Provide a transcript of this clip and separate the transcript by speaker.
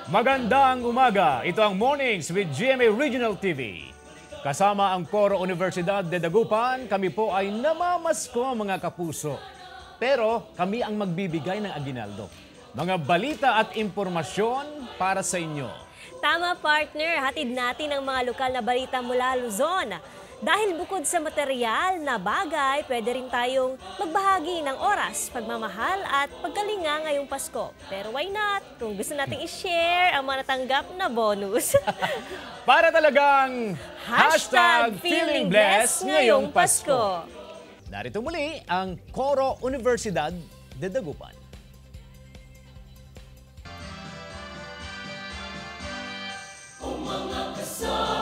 Speaker 1: Magandang umaga. Ito ang Mornings with GMA Regional TV. Kasama ang Coro Universidad de Dagupan, kami po ay namamasko mga kapuso. Pero kami ang magbibigay ng aginaldo. Mga balita at impormasyon para sa inyo.
Speaker 2: Tama partner, hatid natin ang mga lokal na balita mula Luzon. Dahil bukod sa material na bagay, pwede rin tayong magbahagi ng oras, pagmamahal at pagkalinga ngayong Pasko. Pero why not? Kung gusto nating i-share ang mga natanggap na bonus.
Speaker 1: Para talagang #feeling blessed ngayong Pasko. Narito muli ang Coro Universidad de Dagupan.
Speaker 3: O mga kasama